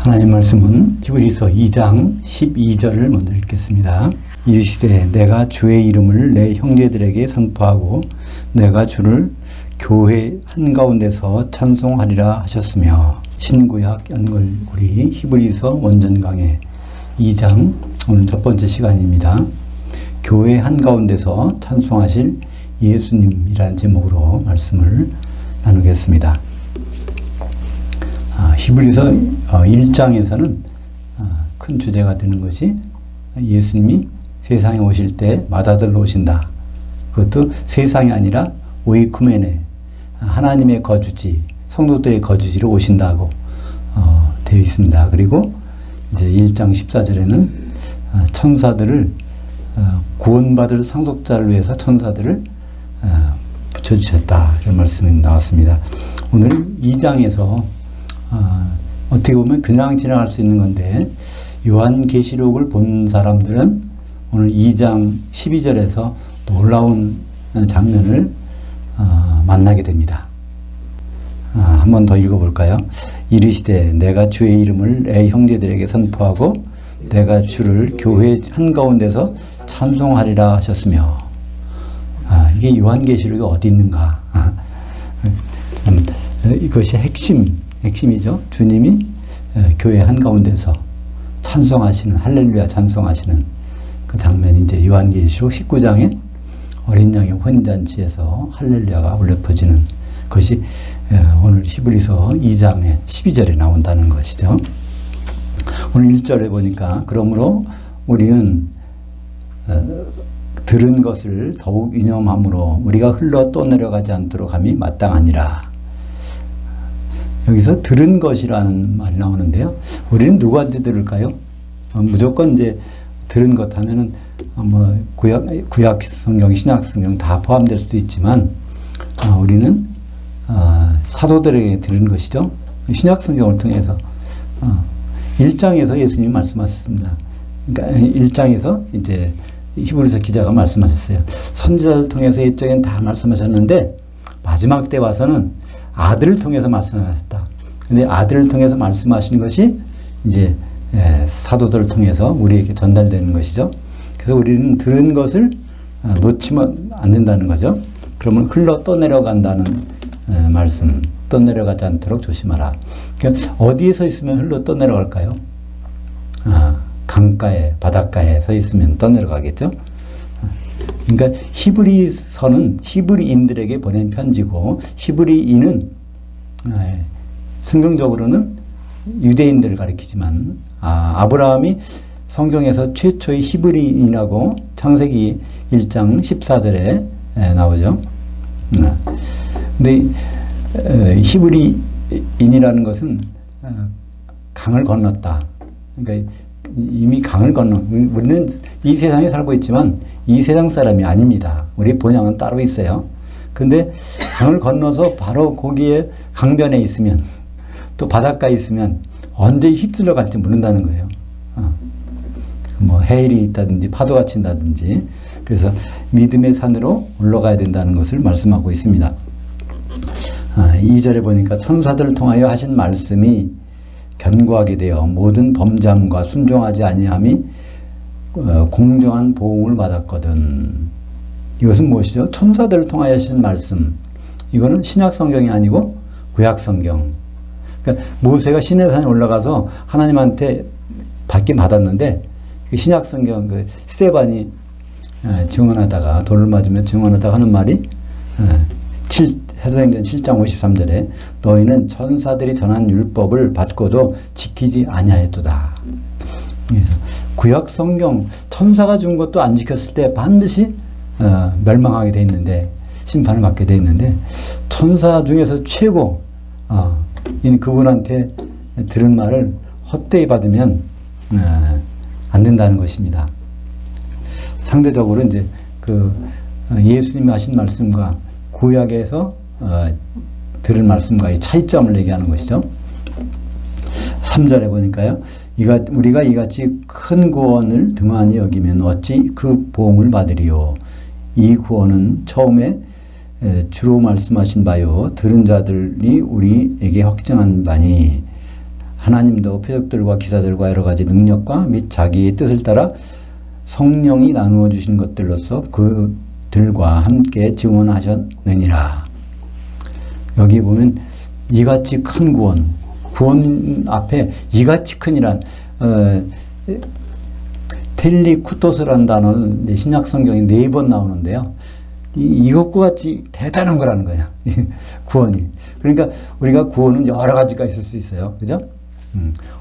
하나님 말씀은 히브리서 2장 12절을 먼저 읽겠습니다. 이르시되 내가 주의 이름을 내 형제들에게 선포하고 내가 주를 교회 한가운데서 찬송하리라 하셨으며, 신구약 연결고리 히브리서 원전 강해 2장 오늘 첫 번째 시간입니다. 교회 한가운데서 찬송하실 예수님이라는 제목으로 말씀을 나누겠습니다. 히브리서 1장에서는 큰 주제가 되는 것이 예수님이 세상에 오실 때 맏아들로 오신다. 그것도 세상이 아니라 오이쿠메네, 하나님의 거주지, 성도들의 거주지로 오신다고 되어 있습니다. 그리고 이제 1장 14절에는 천사들을 구원받을 상속자를 위해서 천사들을 붙여주셨다, 이런 말씀이 나왔습니다. 오늘 2장에서 어떻게 보면 그냥 지나갈 수 있는 건데, 요한계시록을 본 사람들은 오늘 2장 12절에서 놀라운 장면을 만나게 됩니다. 한 번 더 읽어볼까요? 이르시되 내가 주의 이름을 내 형제들에게 선포하고 내가 주를 교회 한가운데서 찬송하리라 하셨으며, 이게 요한계시록이 어디 있는가? 이것이 핵심이죠. 주님이 교회 한가운데서 찬송하시는, 할렐루야 찬송하시는 그 장면이 이제 요한계시록 19장에 어린 양의 혼인잔치에서 할렐루야가 울려 퍼지는 것이 오늘 히브리서 2장의 12절에 나온다는 것이죠. 오늘 1절에 보니까 그러므로 우리는 들은 것을 더욱 유념함으로 우리가 흘러 떠내려가지 않도록 함이 마땅하니라. 여기서 들은 것이라는 말이 나오는데요. 우리는 누구한테 들을까요? 무조건 이제 들은 것 하면은 구약 성경, 신약 성경 다 포함될 수도 있지만, 우리는 사도들에게 들은 것이죠. 신약 성경을 통해서 1장에서 예수님이 말씀하셨습니다. 그러니까 1장에서 이제 히브리서 기자가 말씀하셨어요. 선지자를 통해서 옛적엔 다 말씀하셨는데 마지막 때 와서는 아들을 통해서 말씀하셨다. 근데 아들을 통해서 말씀하신 것이 이제 사도들을 통해서 우리에게 전달되는 것이죠. 그래서 우리는 들은 것을 놓치면 안 된다는 거죠. 그러면 흘러 떠내려간다는 말씀, 떠내려가지 않도록 조심하라. 그러니까 어디에 서 있으면 흘러 떠내려갈까요? 강가에, 바닷가에 서 있으면 떠내려가겠죠. 그러니까 히브리서는 히브리인들에게 보낸 편지고, 히브리인은 성경적으로는 유대인들을 가리키지만, 아브라함이 성경에서 최초의 히브리인이라고 창세기 1장 14절에 나오죠. 근데 히브리인이라는 것은 강을 건넜다. 그러니까 이미 강을 건너, 우리는 이 세상에 살고 있지만 이 세상 사람이 아닙니다. 우리 본향은 따로 있어요. 근데 강을 건너서 바로 거기에 강변에 있으면, 또 바닷가에 있으면 언제 휩쓸려 갈지 모른다는 거예요. 해일이 있다든지 파도가 친다든지. 그래서 믿음의 산으로 올라가야 된다는 것을 말씀하고 있습니다. 2절에 보니까 천사들을 통하여 하신 말씀이 견고하게 되어 모든 범장과 순종하지 아니함이 공정한 보응을 받았거든. 이것은 무엇이죠? 천사들을 통하여 하신 말씀. 이거는 신약 성경이 아니고 구약 성경. 그러니까 모세가 시내산에 올라가서 하나님한테 받긴 받았는데, 신약 성경 스데반이 증언하다가, 돌을 맞으며 증언하다가 하는 말이 사도행전 7장 53절에 너희는 천사들이 전한 율법을 받고도 지키지 아니하였도다. 그래서 구약 성경 천사가 준 것도 안 지켰을 때 반드시 멸망하게 돼 있는데, 심판을 받게 돼 있는데, 천사 중에서 최고 그분한테 들은 말을 헛되이 받으면 안 된다는 것입니다. 상대적으로 이제 예수님이 하신 말씀과 구약에서 들은 말씀과의 차이점을 얘기하는 것이죠. 3절에 보니까요, 우리가 이같이 큰 구원을 등한히 여기면 어찌 그 보응을 받으리요. 이 구원은 처음에 주로 말씀하신 바요 들은 자들이 우리에게 확증한 바니 하나님도 표적들과 기사들과 여러 가지 능력과 및 자기의 뜻을 따라 성령이 나누어 주신 것들로서 그들과 함께 증언하셨느니라. 여기 보면 이같이 큰 구원 앞에 이같이 큰이란 텔리쿠토스라는 단어는 신약 성경에 4번 나오는데요. 이것과 같이 대단한 거라는 거야. 구원이. 그러니까 우리가 구원은 여러 가지가 있을 수 있어요. 그죠?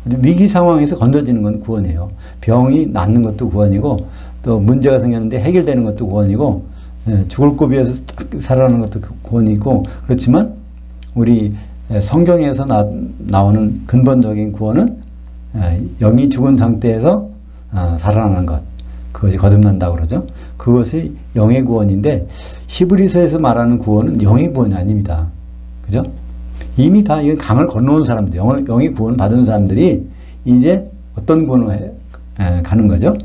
위기 상황에서 건져지는 건 구원이에요. 병이 낫는 것도 구원이고, 또 문제가 생겼는데 해결되는 것도 구원이고, 죽을 고비에서 살아나는 것도 구원이고, 그렇지만 우리 성경에서 나오는 근본적인 구원은 영이 죽은 상태에서 살아나는 것. 그것이 거듭난다고 그러죠. 그것이 영의 구원인데, 히브리서에서 말하는 구원은 영의 구원이 아닙니다. 그죠? 이미 다 이 강을 건너온 사람들, 영의 구원 받은 사람들이 이제 어떤 구원을 가는 거죠?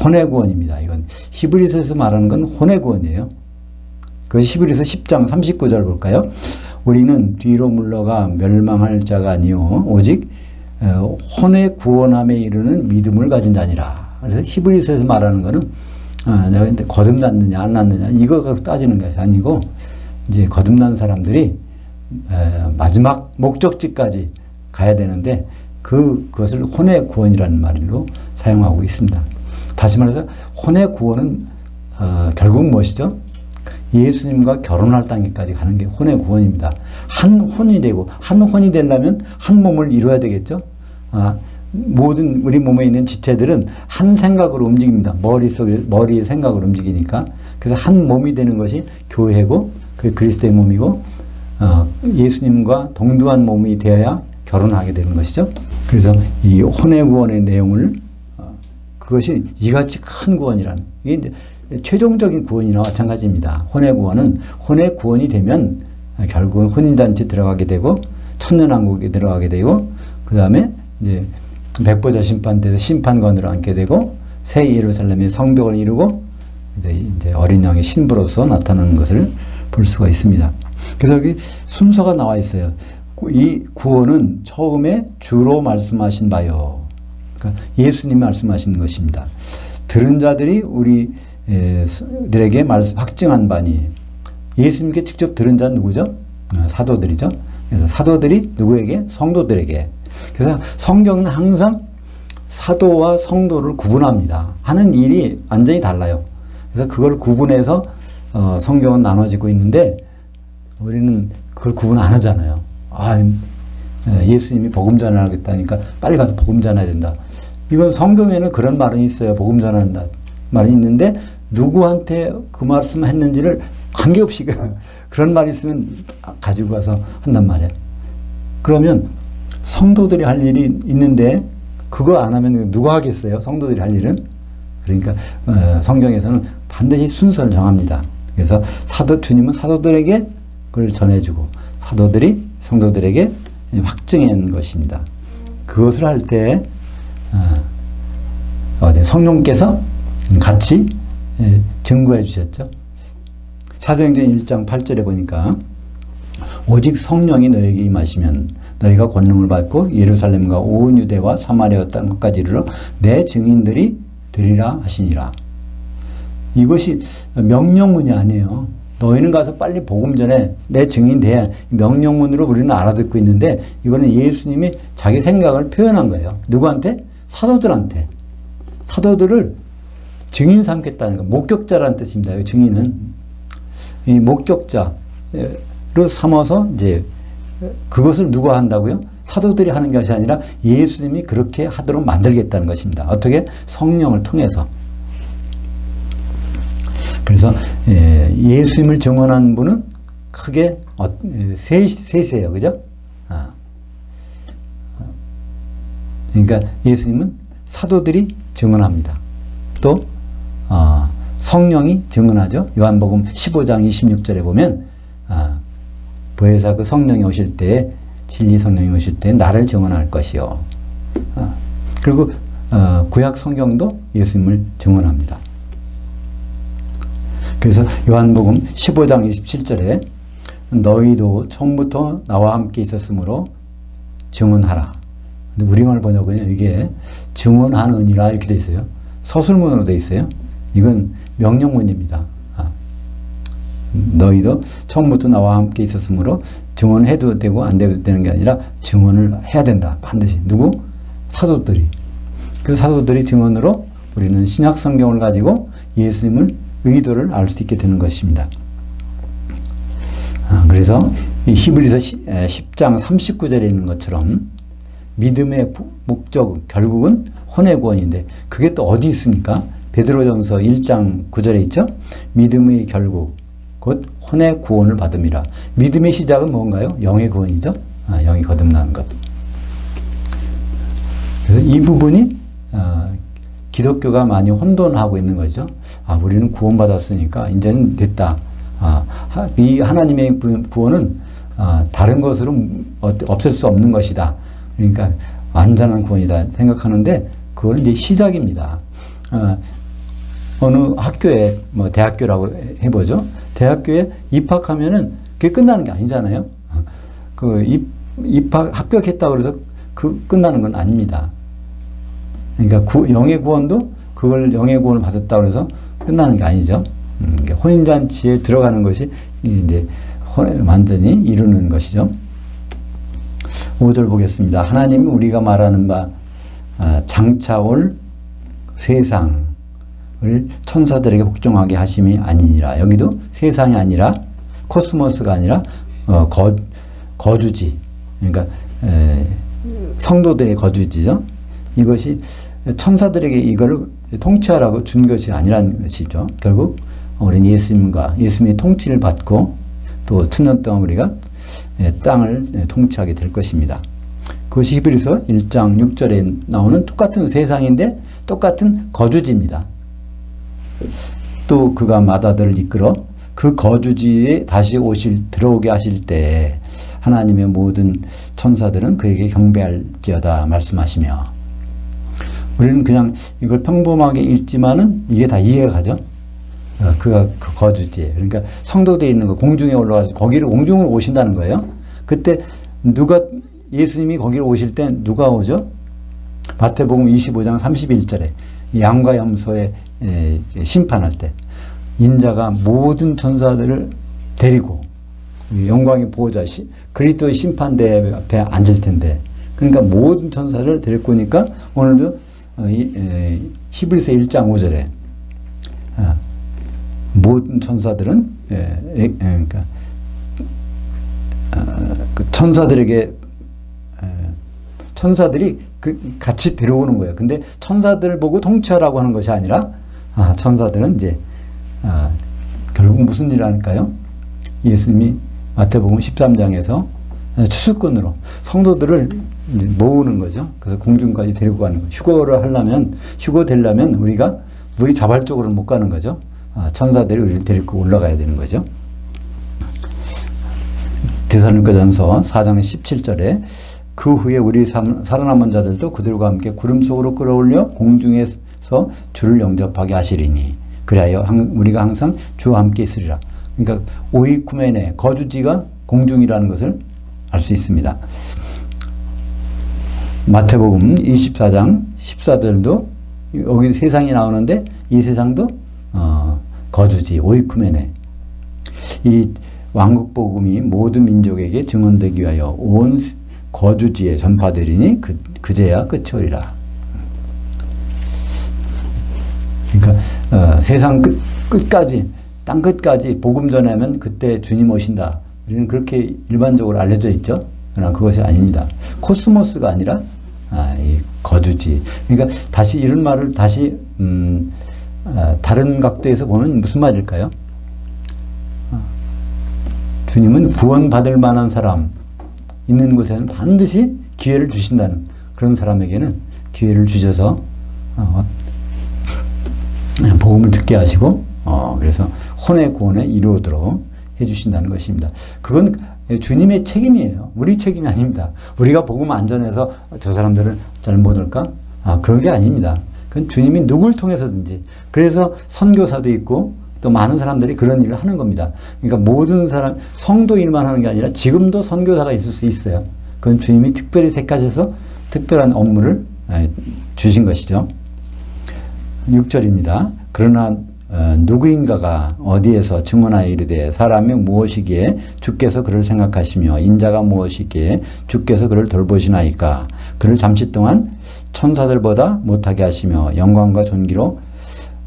혼의 구원입니다. 이건 히브리서에서 말하는 건 혼의 구원이에요. 그 히브리서 10장 39절 볼까요? 우리는 뒤로 물러가 멸망할 자가 아니요 오직 혼의 구원함에 이르는 믿음을 가진 자니라. 그래서 히브리서에서 말하는 거는 내가 거듭났느냐 안 났느냐 이거 갖고 따지는 것이 아니고, 이제 거듭난 사람들이 마지막 목적지까지 가야 되는데 그것을 혼의 구원이라는 말로 사용하고 있습니다. 다시 말해서 혼의 구원은 결국 무엇이죠? 예수님과 결혼할 단계까지 가는 게 혼의 구원입니다. 한 혼이 되고, 한 혼이 되려면 한 몸을 이루어야 되겠죠? 모든 우리 몸에 있는 지체들은 한 생각으로 움직입니다. 머리의 생각으로 움직이니까. 그래서 한 몸이 되는 것이 교회고, 그 그리스도의 몸이고, 예수님과 동등한 몸이 되어야 결혼하게 되는 것이죠. 그래서 이 혼의 구원의 내용을, 그것이 이같이 큰 구원이라는, 이게 이제 최종적인 구원이나 마찬가지입니다. 혼의 구원은, 혼의 구원이 되면 결국은 혼인잔치 들어가게 되고, 천년왕국에 들어가게 되고, 그 다음에 이제 백보자 심판대에서 심판관으로 앉게 되고, 새 예루살렘의 성벽을 이루고, 이제 어린 양의 신부로서 나타나는 것을 볼 수가 있습니다. 그래서 여기 순서가 나와 있어요. 이 구원은 처음에 주로 말씀하신 바요. 그러니까 예수님이 말씀하신 것입니다. 들은 자들이 우리들에게 확증한 바니, 예수님께 직접 들은 자는 누구죠? 사도들이죠. 그래서 사도들이 누구에게? 성도들에게. 그래서 성경은 항상 사도와 성도를 구분합니다. 하는 일이 완전히 달라요. 그래서 그걸 구분해서 성경은 나눠지고 있는데, 우리는 그걸 구분 안 하잖아요. 예수님이 복음 전하겠다니까 빨리 가서 복음 전해야 된다. 이건 성경에는 그런 말은 있어요. 복음 전한다 말이 있는데, 누구한테 그 말씀 했는지를 관계없이 그런 말이 있으면 가지고 가서 한단 말이에요. 그러면 성도들이 할 일이 있는데 그거 안 하면 누가 하겠어요? 성도들이 할 일은. 그러니까 성경에서는 반드시 순서를 정합니다. 그래서 주님은 사도들에게 그걸 전해주고, 사도들이 성도들에게 확증한 것입니다. 그것을 할 때 성령께서 같이 증거해 주셨죠. 사도행전 1장 8절에 보니까, 오직 성령이 너에게 임하시면 너희가 권능을 받고 예루살렘과 온 유대와 사마리아 땅끝까지 이르러 내 증인들이 되리라 하시니라. 이것이 명령문이 아니에요. 너희는 가서 빨리 복음 전해, 내 증인 돼. 명령문으로 우리는 알아듣고 있는데, 이거는 예수님이 자기 생각을 표현한 거예요. 누구한테? 사도들한테. 사도들을 증인 삼겠다는 거, 목격자라는 뜻입니다. 증인은 이 목격자로 삼아서 이제 그것을 누가 한다고요? 사도들이 하는 것이 아니라 예수님이 그렇게 하도록 만들겠다는 것입니다. 어떻게? 성령을 통해서. 그래서 예수님을 증언한 분은 크게 셋이에요. 그죠? 그러니까 예수님은 사도들이 증언합니다. 또 성령이 증언하죠. 요한복음 15장 26절에 보면 보혜사 그 성령이 오실 때, 진리 성령이 오실 때 나를 증언할 것이요. 그리고 구약 성경도 예수님을 증언합니다. 그래서 요한복음 15장 27절에 너희도 처음부터 나와 함께 있었으므로 증언하라. 근데 우리말 번역은요, 이게 증언하느니라 이렇게 돼 있어요. 서술문으로 돼 있어요. 이건 명령문입니다. 너희도 처음부터 나와 함께 있었으므로 증언해도 되고 안 돼도 되는 게 아니라 증언을 해야 된다. 반드시. 누구? 사도들이. 그 사도들이 증언으로 우리는 신약 성경을 가지고 예수님을 의도를 알 수 있게 되는 것입니다. 그래서 이 히브리서 10장 39절에 있는 것처럼 믿음의 목적 결국은 혼의 구원인데 그게 또 어디 있습니까? 베드로전서 1장 9절에 있죠. 믿음의 결국 곧 혼의 구원을 받음이라. 믿음의 시작은 뭔가요? 영의 구원이죠. 영이 거듭나는 것. 그래서 이 부분이 기독교가 많이 혼돈하고 있는 거죠. 우리는 구원받았으니까 이제는 됐다. 이 하나님의 구원은 다른 것으로 없앨 수 없는 것이다. 그러니까 완전한 구원이다 생각하는데 그건 이제 시작입니다. 어느 학교에 뭐 대학교라고 해보죠. 대학교에 입학하면은 그게 끝나는 게 아니잖아요. 그 입학 합격했다고 해서 그 끝나는 건 아닙니다. 그러니까 영의 구원도 그걸 영의 구원을 받았다고 해서 끝나는 게 아니죠. 혼인잔치에 들어가는 것이 이제 완전히 이루는 것이죠. 5절 보겠습니다. 하나님이 우리가 말하는 바 장차 올 세상을 천사들에게 복종하게 하심이 아니니라. 여기도 세상이 아니라 코스모스가 아니라 거주지. 그러니까 성도들의 거주지죠. 이것이 천사들에게 이걸 통치하라고 준 것이 아니라는 것이죠. 결국 우리는 예수님의 통치를 받고 또 천년 동안 우리가 땅을 통치하게 될 것입니다. 그것이 히브리서 1장 6절에 나오는 똑같은 세상인데 똑같은 거주지입니다. 또 그가 마다들을 이끌어 그 거주지에 다시 들어오게 하실 때 하나님의 모든 천사들은 그에게 경배할지어다 말씀하시며, 우리는 그냥 이걸 평범하게 읽지만은 이게 다 이해가 가죠. 그가 그 거주지에, 그러니까 성도되어 있는 거 공중에 올라가서 거기를 공중으로 오신다는 거예요. 그때 예수님이 거기로 오실 때 누가 오죠? 마태복음 25장 31절에 양과 염소의 심판할 때 인자가 모든 천사들을 데리고 영광의 보호자 그리스도의 심판대 앞에 앉을 텐데, 그러니까 모든 천사를 데리고 오니까 오늘도 히브리서 1장 5절에 모든 천사들은 그러니까 그 천사들이 같이 데려오는 거예요. 근데 천사들 보고 통치하라고 하는 것이 아니라 천사들은 이제 결국 무슨 일을 할까요? 예수님이 마태복음 13장에서 추수꾼으로 성도들을 모으는 거죠. 그래서 공중까지 데리고 가는 거예요. 휴거 되려면 우리가 자발적으로 못 가는 거죠. 천사들이 우리를 데리고 올라가야 되는 거죠. 데살로니가전서 4장 17절에 그 후에 우리 살아남은 자들도 그들과 함께 구름 속으로 끌어올려 공중에서 주를 영접하게 하시리니 그리하여 우리가 항상 주와 함께 있으리라. 그러니까 오이쿠메네, 거주지가 공중이라는 것을 알 수 있습니다. 마태복음 24장 14절도 여기 세상이 나오는데 이 세상도 거주지 오이쿠메네, 이 왕국복음이 모든 민족에게 증언되기 위하여 온 거주지에 전파되리니 그제야 끝이 오리라. 그러니까 세상 끝까지, 땅 끝까지 복음 전하면 그때 주님 오신다. 우리는 그렇게 일반적으로 알려져 있죠. 그러나 그것이 아닙니다. 코스모스가 아니라 이 거주지. 그러니까 다시 이런 말을 다른 각도에서 보면 무슨 말일까요? 주님은 구원받을 만한 사람 있는 곳에는 반드시 기회를 주신다는, 그런 사람에게는 기회를 주셔서 복음을 듣게 하시고 그래서 혼의 구원에 이루어도록 해주신다는 것입니다. 그건 주님의 책임이에요. 우리 책임이 아닙니다. 우리가 복음 안 전해서 저 사람들은 잘 못 올까? 그런 게 아닙니다. 그건 주님이 누굴 통해서든지, 그래서 선교사도 있고 또 많은 사람들이 그런 일을 하는 겁니다. 그러니까 모든 사람, 성도일만 하는 게 아니라 지금도 선교사가 있을 수 있어요. 그건 주님이 특별히 택하셔서 특별한 업무를 주신 것이죠. 6절입니다. 그러나 누구인가가 어디에서 증언하여 이르되 사람이 무엇이기에 주께서 그를 생각하시며 인자가 무엇이기에 주께서 그를 돌보시나이까. 그를 잠시 동안 천사들보다 못하게 하시며 영광과 존귀로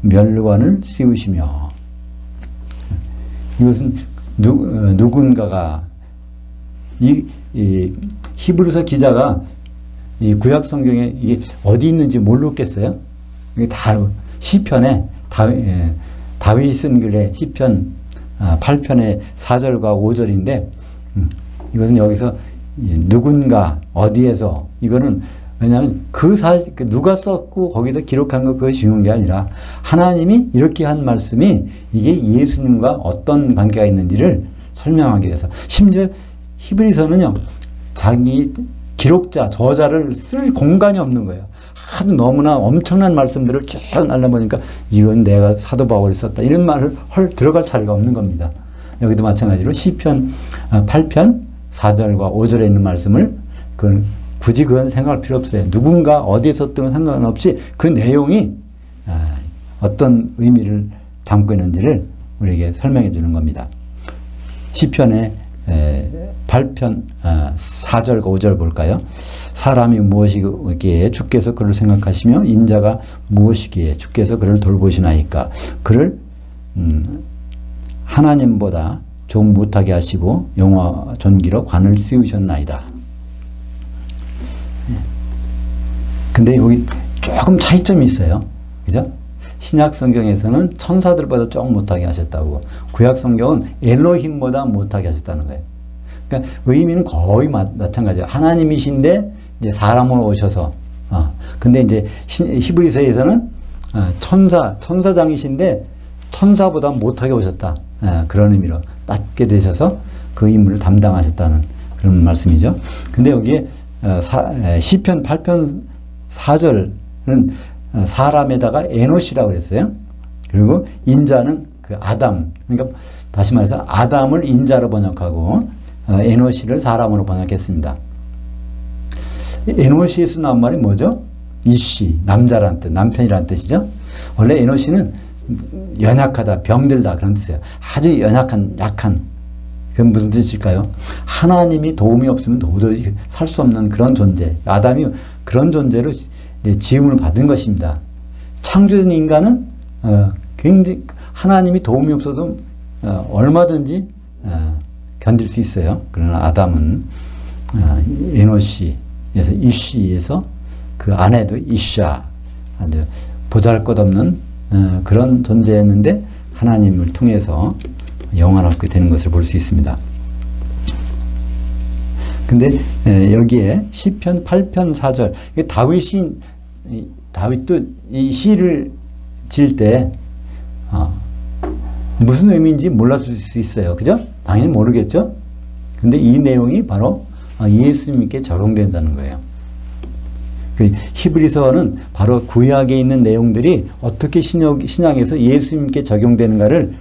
멸관을 씌우시며. 이것은 누군가가 이 히브리서 기자가 이 구약 성경에 이게 어디 있는지 모르겠어요. 이게 다 시편에 다윗이 쓴 글에 시편 8편의 4절과 5절인데 이것은 여기서 누군가 어디에서 이거는 왜냐하면 누가 썼고 거기서 기록한 거 그것이 중요한 게 아니라 하나님이 이렇게 한 말씀이 이게 예수님과 어떤 관계가 있는지를 설명하기 위해서 심지어 히브리서는요 자기 기록자 저자를 쓸 공간이 없는 거예요. 하도 너무나 엄청난 말씀들을 쭉 날라보니까 이건 내가 사도 바울이 썼다 이런 말을 들어갈 자리가 없는 겁니다. 여기도 마찬가지로 시편 8편 4절과 5절에 있는 말씀을 굳이 그건 생각할 필요 없어요. 누군가 어디에 썼든 상관없이 그 내용이 어떤 의미를 담고 있는지를 우리에게 설명해 주는 겁니다. 시편의 8편 4절과 5절 볼까요? 사람이 무엇이기에 주께서 그를 생각하시며 인자가 무엇이기에 주께서 그를 돌보시나이까. 그를 하나님보다 종 못하게 하시고 영화 존귀로 관을 씌우셨나이다. 근데 여기 조금 차이점이 있어요. 그죠? 신약 성경에서는 천사들보다 조금 못하게 하셨다고, 구약 성경은 엘로힘보다 못하게 하셨다는 거예요. 그러니까 의미는 거의 마찬가지예요. 하나님이신데 이제 사람으로 오셔서 근데 이제 히브리서에서는 천사장이신데 천사보다 못하게 오셨다. 그런 의미로 낮게 되셔서 그 임무를 담당하셨다는 그런 말씀이죠. 근데 여기에 시편 8편 4절은 사람에다가 에노시라고 그랬어요. 그리고 인자는 그 아담, 그러니까 다시 말해서 아담을 인자로 번역하고 에노시를 사람으로 번역했습니다. 에노시에서 나온 말이 뭐죠? 이씨, 남자란 뜻, 남편이란 뜻이죠. 원래 에노시는 연약하다, 병들다 그런 뜻이에요. 아주 약한. 그건 무슨 뜻일까요? 하나님이 도움이 없으면 도저히 살 수 없는 그런 존재. 아담이 그런 존재로 지음을 받은 것입니다. 창조된 인간은 굉장히 하나님이 도움이 없어도 얼마든지 견딜 수 있어요. 그러나 아담은 에노시에서 이쉬에서 그 아내도 이샤, 아주 보잘것없는 그런 존재였는데 하나님을 통해서 영원하게 되는 것을 볼 수 있습니다. 근데 여기에 시편 8편 4절 다윗도 이 시를 지을 때 무슨 의미인지 몰랐을 수 있어요. 그죠? 당연히 모르겠죠? 근데 이 내용이 바로 예수님께 적용된다는 거예요. 그 히브리서는 바로 구약에 있는 내용들이 어떻게 신약에서 예수님께 적용되는가를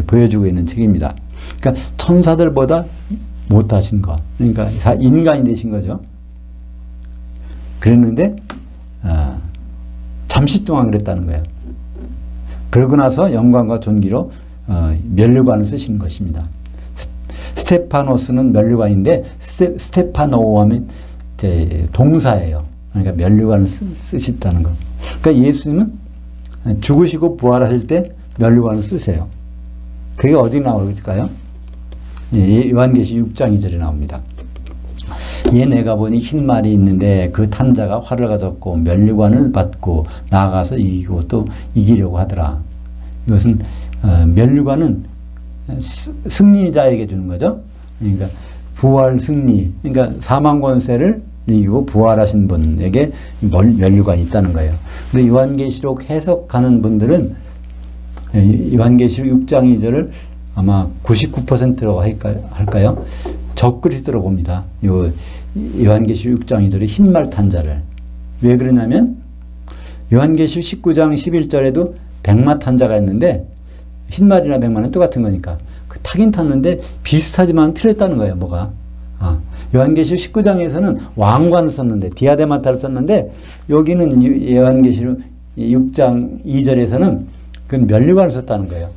보여주고 있는 책입니다. 그러니까 천사들보다 못하신 것, 그러니까 인간이 되신 거죠. 그랬는데 잠시 동안 그랬다는 거예요. 그러고 나서 영광과 존귀로 면류관을 쓰신 것입니다. 스테파노스는 면류관인데 스테파노 하면 동사예요. 그러니까 면류관을 쓰셨다는 것. 그러니까 예수님은 죽으시고 부활하실 때 면류관을 쓰세요. 그게 어디 나올까요? 요한계시 6장 2절에 나옵니다. 얘 내가 보니 흰 말이 있는데 그 탄자가 활을 가졌고 면류관을 받고 나아가서 이기고 또 이기려고 하더라. 이것은 면류관은 승리자에게 주는 거죠. 그러니까 부활 승리, 그러니까 사망 권세를 이기고 부활하신 분에게 면류관이 있다는 거예요. 근데 요한계시록 해석하는 분들은 요한계시록 6장 2절을 아마 99%라고 할까요? 적그리스도로 봅니다. 요한계시록 6장 2절에 흰말 탄자를. 왜 그러냐면 요한계시록 19장 11절에도 백마 탄자가 있는데 흰말이나 백마는 똑같은 거니까 그 타긴 탔는데 비슷하지만 틀렸다는 거예요. 뭐가? 요한계시록 19장에서는 왕관을 썼는데, 디아데마타를 썼는데, 여기는 요한계시록 6장 2절에서는 그 면류관을 썼다는 거예요.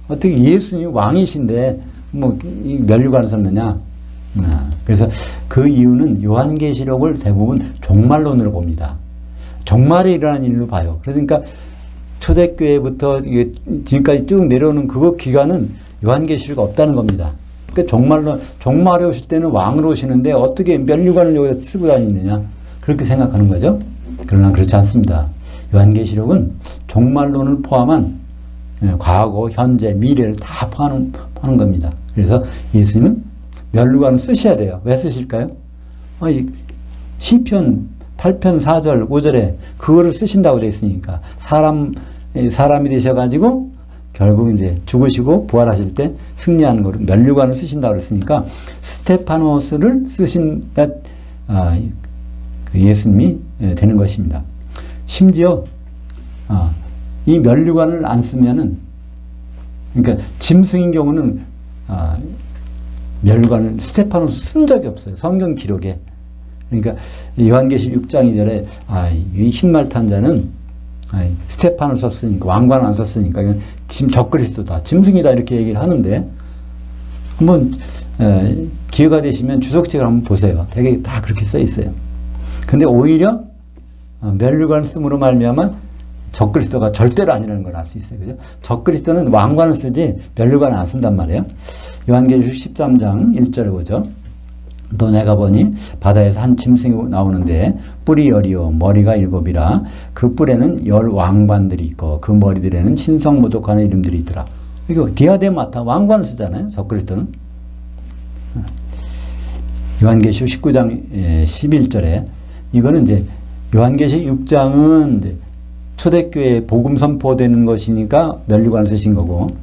어떻게 예수님이 왕이신데 뭐 면류관을 썼느냐? 그래서 그 이유는 요한계시록을 대부분 종말론으로 봅니다. 종말에 일어난 일로 봐요. 그러니까 초대교회부터 지금까지 쭉 내려오는 그 기간은 요한계시록 없다는 겁니다. 그러니까 종말에 오실 때는 왕으로 오시는데 어떻게 면류관을 여기다 쓰고 다니느냐? 그렇게 생각하는 거죠. 그러나 그렇지 않습니다. 요한계시록은 종말론을 포함한 과거, 현재, 미래를 다 포함하는 겁니다. 그래서 예수님은 면류관을 쓰셔야 돼요. 왜 쓰실까요? 시편 8편 4절 5절에 그거를 쓰신다고 되어 있으니까 사람이 되셔가지고 결국 이제 죽으시고 부활하실 때 승리하는 거를 면류관을 쓰신다고 그랬으니까 스테파노스를 쓰신 예수님이 되는 것입니다. 심지어 이 면류관을 안 쓰면은, 그러니까 짐승인 경우는 면류관을 스테파노스 쓴 적이 없어요. 성경 기록에. 그러니까 요한계시록 6장 2절에 이 흰말 탄 자는 스테판을 썼으니까, 왕관을 안 썼으니까 이건 적그리스도다, 짐승이다, 이렇게 얘기를 하는데, 한번 기회가 되시면 주석책을 한번 보세요. 되게 다 그렇게 써 있어요. 근데 오히려 면류관을 쓰므로 말미암아 적그리스도가 절대로 아니라는 걸 알 수 있어요. 그죠? 적그리스도는 왕관을 쓰지 면류관을 안 쓴단 말이에요. 요한계시록 13장 1절에 보죠. 또 내가 보니 바다에서 한 짐승이 나오는데 뿔이 10이요 머리가 7이라 그 뿔에는 10 왕관들이 있고 그 머리들에는 신성모독하는 이름들이 있더라. 이거 디아데마타, 왕관을 쓰잖아요. 적그리스도는. 요한계시록 19장 11절에 이거는 이제 요한계시록 6장은 이제 초대교회에 복음 선포되는 것이니까 면류관을 쓰신 거고,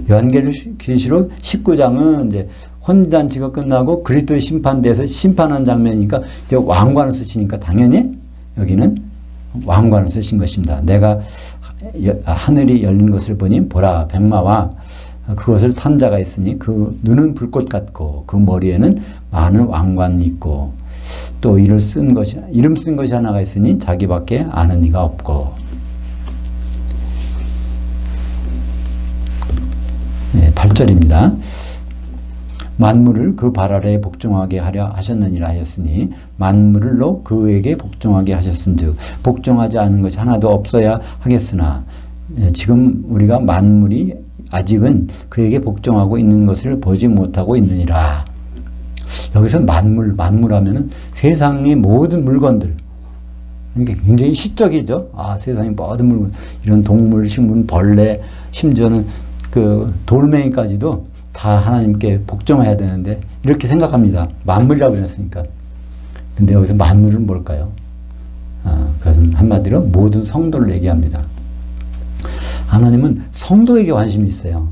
요한계시록 19장은 이제 혼잔치가 끝나고 그리스도의 심판대에서 심판한 장면이니까 이제 왕관을 쓰시니까 당연히 여기는 왕관을 쓰신 것입니다. 내가 하늘이 열린 것을 보니 보라 백마와 그것을 탄 자가 있으니 그 눈은 불꽃 같고 그 머리에는 많은 왕관이 있고 또 이름 쓴 것이 하나가 있으니 자기밖에 아는 이가 없고. 8절입니다. 만물을 그 발 아래에 복종하게 하려 하셨느니라 하였으니 만물로 그에게 복종하게 하셨은즉 복종하지 않은 것이 하나도 없어야 하겠으나 지금 우리가 만물이 아직은 그에게 복종하고 있는 것을 보지 못하고 있느니라. 여기서 만물하면은 세상의 모든 물건들, 그러니까 굉장히 시적이죠. 세상의 모든 물건, 이런 동물, 식물, 벌레, 심지어는 그 돌멩이까지도 다 하나님께 복종해야 되는데 이렇게 생각합니다. 만물이라고 그랬으니까. 근데 여기서 만물은 뭘까요? 그것은 한마디로 모든 성도를 얘기합니다. 하나님은 성도에게 관심이 있어요.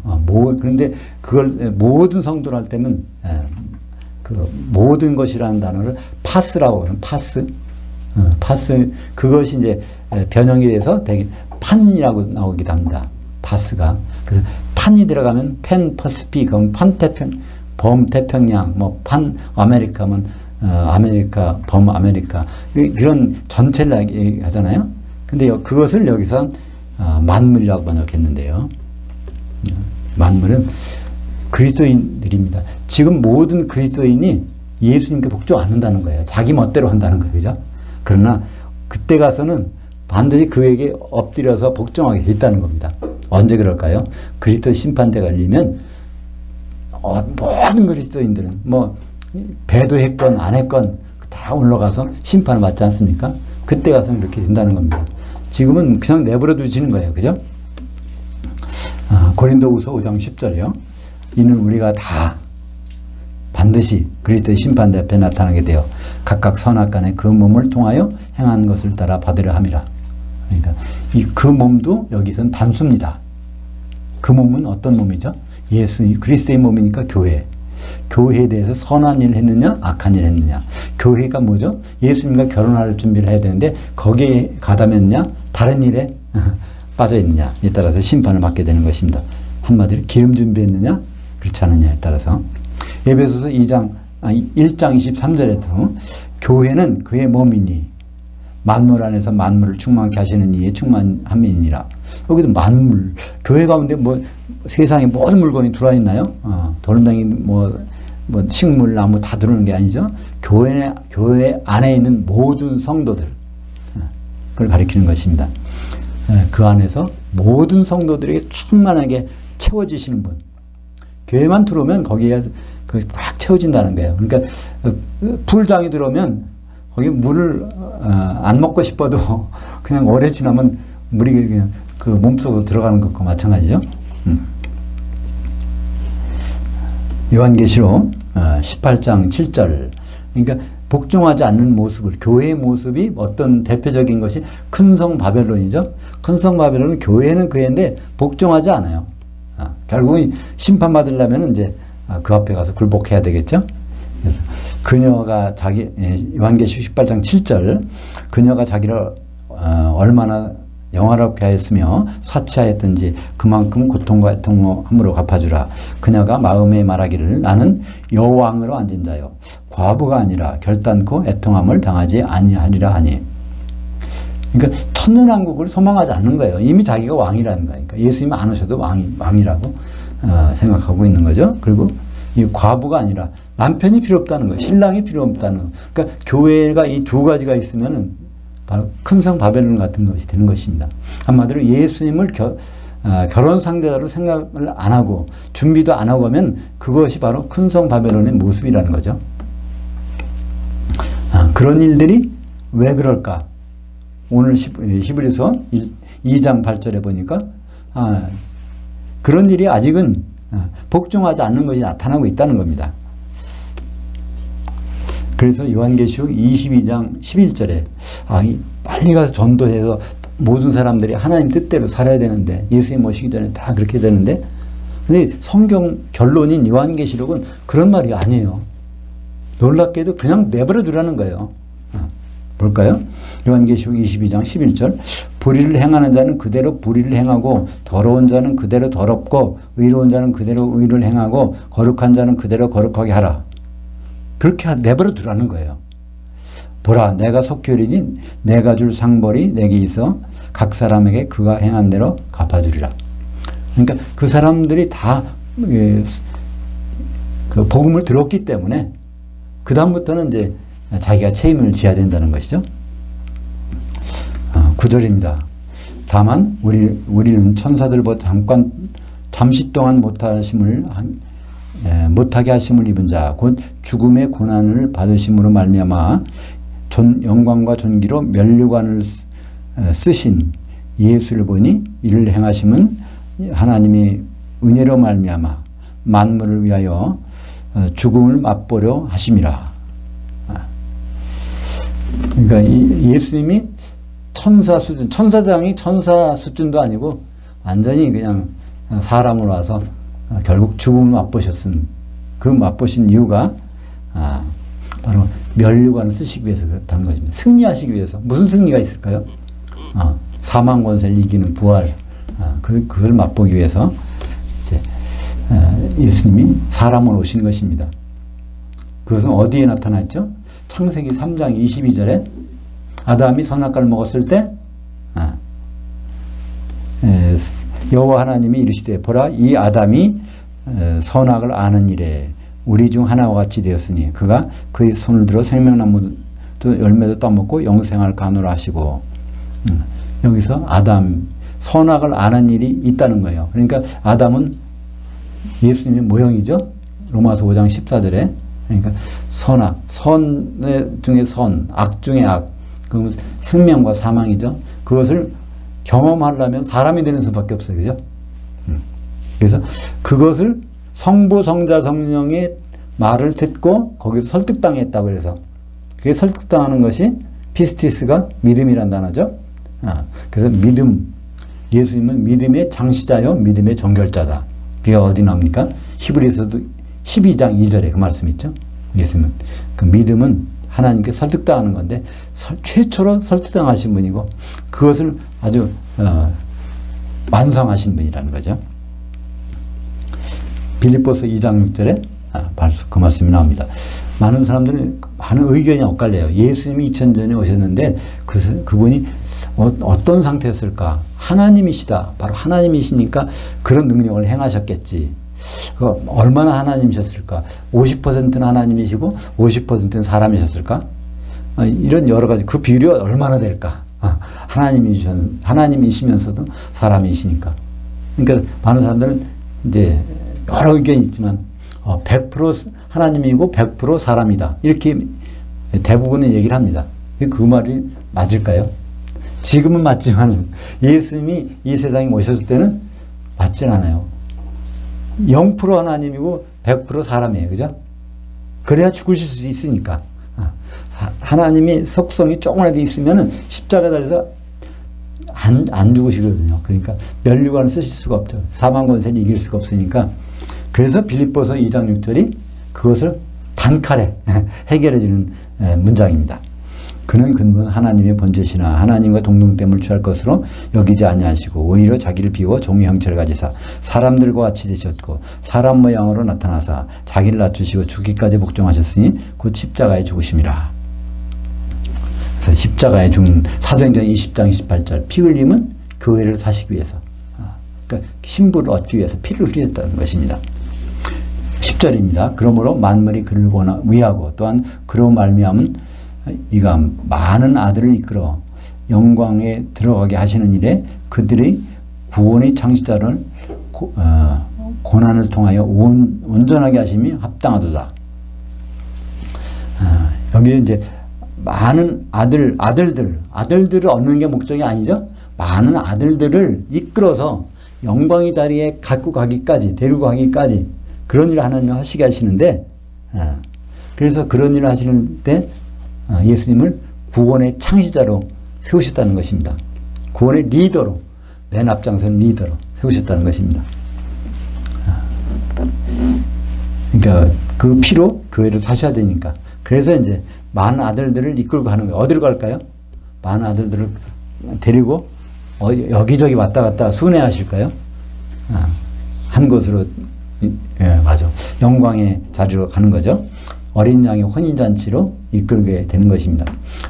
그런데 그걸 모든 성도를 할 때는 그 모든 것이라는 단어를 파스라고 하는 파스. 그것이 이제 변형이 돼서 되게 판이라고 나오기도 합니다. 파스가. 그래서 판이 들어가면 펜 퍼시픽, 그럼 범태평양, 뭐 판 아메리카면 아메리카, 범 아메리카, 이런 전체를 얘기하잖아요. 근데 그것을 여기서 만물이라고 번역했는데요. 만물은 그리스도인들입니다. 지금 모든 그리스도인이 예수님께 복종 안 한다는 거예요. 자기 멋대로 한다는 거예요. 그죠? 그러나 그때 가서는 반드시 그에게 엎드려서 복종하게 돼 있다는 겁니다. 언제 그럴까요? 그리스도 심판대가 열리면 모든 그리스도인들은 뭐 배도 했건 안 했건 다 올라가서 심판을 받지 않습니까? 그때 가서는 그렇게 된다는 겁니다. 지금은 그냥 내버려 두시는 거예요. 그죠? 고린도후서 5장 10절이요. 이는 우리가 다 반드시 그리스도의 심판대 앞에 나타나게 되어 각각 선악간에 그 몸을 통하여 행한 것을 따라 받으려 함이라. 그러니까 그 몸도 여기서는 단수입니다. 그 몸은 어떤 몸이죠? 그리스도의 몸이니까 교회. 교회에 대해서 선한 일을 했느냐 악한 일을 했느냐. 교회가 뭐죠? 예수님과 결혼할 준비를 해야 되는데 거기에 가다면냐 다른 일에 빠져 있느냐에 따라서 심판을 받게 되는 것입니다. 한마디로 기름 준비했느냐 그렇지 않느냐에 따라서. 에베소서 2장 1장 23절에도 교회는 그의 몸이니 만물 안에서 만물을 충만케 하시는 이의 충만함이니라. 여기도 만물, 교회 가운데 뭐 세상에 모든 물건이 들어와 있나요? 돌멩이, 뭐 식물, 나무 다 들어오는 게 아니죠. 교회 안에 있는 모든 성도들, 그걸 가리키는 것입니다. 그 안에서 모든 성도들에게 충만하게 채워지시는 분. 교회만 들어오면 거기에 꽉 채워진다는 거예요. 그러니까 풀장이 들어오면 거기 물을 안 먹고 싶어도 그냥 오래 지나면 물이 그냥 그 몸속으로 들어가는 것과 마찬가지죠. 요한계시록 18장 7절. 그러니까 복종하지 않는 모습을, 교회의 모습이 어떤 대표적인 것이 큰 성 바벨론이죠. 큰 성 바벨론은 교회는 교회인데 복종하지 않아요. 결국은 심판받으려면 이제 그 앞에 가서 굴복해야 되겠죠. 그래서 그녀가 요한계시록 18장 7절, 그녀가 자기를 얼마나 영화롭게 하였으며 사치하였든지 그만큼 고통과 애통함으로 갚아주라. 그녀가 마음에 말하기를 나는 여왕으로 앉은 자요 과부가 아니라 결단코 애통함을 당하지 아니하리라 하니. 그러니까 천년왕국을 소망하지 않는 거예요. 이미 자기가 왕이라는 거예요. 그러니까 예수님이 안 오셔도 왕이라고 생각하고 있는 거죠. 그리고 이 과부가 아니라 남편이 필요 없다는 거예요. 신랑이 필요 없다는 거예요. 그러니까 교회가 이 두 가지가 있으면은 바로 큰 성 바벨론 같은 것이 되는 것입니다. 한마디로 예수님을 결혼 상대자로 생각을 안 하고 준비도 안 하고 하면 그것이 바로 큰 성 바벨론의 모습이라는 거죠. 그런 일들이 왜 그럴까? 오늘 히브리서 2장 8절에 보니까 그런 일이 아직은 복종하지 않는 것이 나타나고 있다는 겁니다. 그래서 요한계시록 22장 11절에 빨리 가서 전도해서 모든 사람들이 하나님 뜻대로 살아야 되는데, 예수님 오시기 전에 다 그렇게 되는데, 근데 성경 결론인 요한계시록은 그런 말이 아니에요. 놀랍게도 그냥 내버려 두라는 거예요. 볼까요? 요한계시록 22장 11절. 불의를 행하는 자는 그대로 불의를 행하고, 더러운 자는 그대로 더럽고, 의로운 자는 그대로 의를 행하고, 거룩한 자는 그대로 거룩하게 하라. 그렇게 내버려 두라는 거예요. 보라, 내가 속결이니 내가 줄 상벌이 내게 있어 각 사람에게 그가 행한 대로 갚아주리라. 그러니까 그 사람들이 다 그 복음을 들었기 때문에 그 다음부터는 이제 자기가 책임을 져야 된다는 것이죠. 9절입니다. 다만 우리는 천사들보다 잠시 동안 못하게 하심을 입은 자, 곧 죽음의 고난을 받으심으로 말미암아 영광과 존귀로 면류관을 쓰신 예수를 보니 이를 행하심은 하나님의 은혜로 말미암아 만물을 위하여 죽음을 맛보려 하심이라. 그러니까 예수님이 천사 수준, 천사장이 천사 수준도 아니고 완전히 그냥 사람으로 와서 결국 죽음을 맛보셨은, 그 맛보신 이유가 바로 면류관을 쓰시기 위해서 그렇다는 것입니다. 승리하시기 위해서. 무슨 승리가 있을까요? 사망 권세를 이기는 부활, 그걸 맛보기 위해서 이제 예수님이 사람으로 오신 것입니다. 그것은 어디에 나타났죠? 창세기 3장 22절에 아담이 선악과를 먹었을 때 여호와 하나님이 이르시되 보라, 이 아담이 선악을 아는 일에 우리 중 하나와 같이 되었으니 그가 그의 손을 들어 생명나무도 열매도 따먹고 영생을 가노라 하시고. 여기서 아담, 선악을 아는 일이 있다는 거예요. 그러니까 아담은 예수님의 모형이죠. 로마서 5장 14절에. 그러니까 선악, 선 중에 선, 악 중에 악, 그러면 생명과 사망이죠. 그것을 경험하려면 사람이 되는 수밖에 없어요. 그죠? 그래서 그것을 성부, 성자, 성령의 말을 듣고 거기서 설득당했다고 그래서, 그게 설득당하는 것이 피스티스가 믿음이란 단어죠. 그래서 믿음, 예수님은 믿음의 장시자요 믿음의 종결자다. 그게 어디 나옵니까? 히브리서도 12장 2절에 그 말씀 있죠. 예수님은 그 믿음은 하나님께 설득당하는 건데 최초로 설득당하신 분이고 그것을 아주 완성하신 분이라는 거죠. 빌립보서 2장 6절에 그 말씀이 나옵니다. 많은 사람들은 많은 의견이 엇갈려요. 예수님이 2000전에 오셨는데 그분이 어떤 상태였을까? 하나님이시다. 바로 하나님이시니까 그런 능력을 행하셨겠지. 얼마나 하나님이셨을까? 50%는 하나님이시고 50%는 사람이셨을까? 이런 여러 가지 그 비율이 얼마나 될까? 하나님이시면서도 사람이시니까. 그러니까 많은 사람들은 이제 여러 의견이 있지만 100% 하나님이고 100% 사람이다. 이렇게 대부분은 얘기를 합니다. 그 말이 맞을까요? 지금은 맞지만 예수님이 이 세상에 오셨을 때는 맞진 않아요. 0% 하나님이고 100% 사람이에요. 그죠? 그래야 죽으실 수 있으니까. 하나님의 속성이 조금이라도 있으면 십자가 달려서 안 죽으시거든요. 그러니까 면류관을 쓰실 수가 없죠. 사망 권세를 이길 수가 없으니까. 그래서 빌립보서 2장 6절이 그것을 단칼에 해결해 주는 문장입니다. 그는 근본 하나님의 본체시나 하나님과 동등됨을 취할 것으로 여기지 아니하시고 오히려 자기를 비워 종의 형체를 가지사 사람들과 같이 되셨고 사람 모양으로 나타나사 자기를 낮추시고 죽기까지 복종하셨으니 곧 십자가에 죽으심이라. 그래서 십자가에 죽는 사도행전 20장 28절 피 흘림은 교회를 사시기 위해서 그러니까 신부를 얻기 위해서 피를 흘렸다는 것입니다. 10절입니다. 그러므로 만물이 그를 위하고 또한 그로 말미암은 이가 많은 아들을 이끌어 영광에 들어가게 하시는 일에 그들의 구원의 창시자를 고난을 통하여 온전하게 하심이 합당하도다. 여기 이제 많은 아들들을 얻는 게 목적이 아니죠. 많은 아들들을 이끌어서 영광의 자리에 데리고 가기까지 그런 일을 하나님 하시게 하시는데 그래서 그런 일을 하시는 때 예수님을 구원의 창시자로 세우셨다는 것입니다. 구원의 리더로 맨 앞장서는 리더로 세우셨다는 것입니다. 그러니까 그 피로 교회를 사셔야 되니까 그래서 이제 많은 아들들을 이끌고 가는 거예요. 어디로 갈까요? 많은 아들들을 데리고 여기저기 왔다 갔다 순회하실까요? 한 곳으로 맞아. 영광의 자리로 가는 거죠. 어린 양의 혼인잔치로 이끌게 되는 것입니다.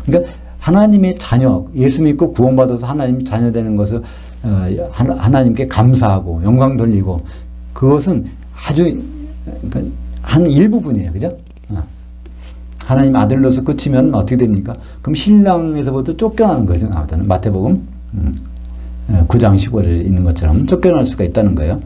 그러니까 하나님의 자녀, 예수 믿고 구원받아서 하나님 자녀 되는 것을 하나님께 감사하고 영광 돌리고 그것은 아주 그러니까 한 일부분이에요. 그죠? 하나님 아들로서 끝이면 어떻게 됩니까? 그럼 신랑에서부터 쫓겨나는 거죠. 마태복음 9장 15절에 있는 것처럼 쫓겨날 수가 있다는 거예요.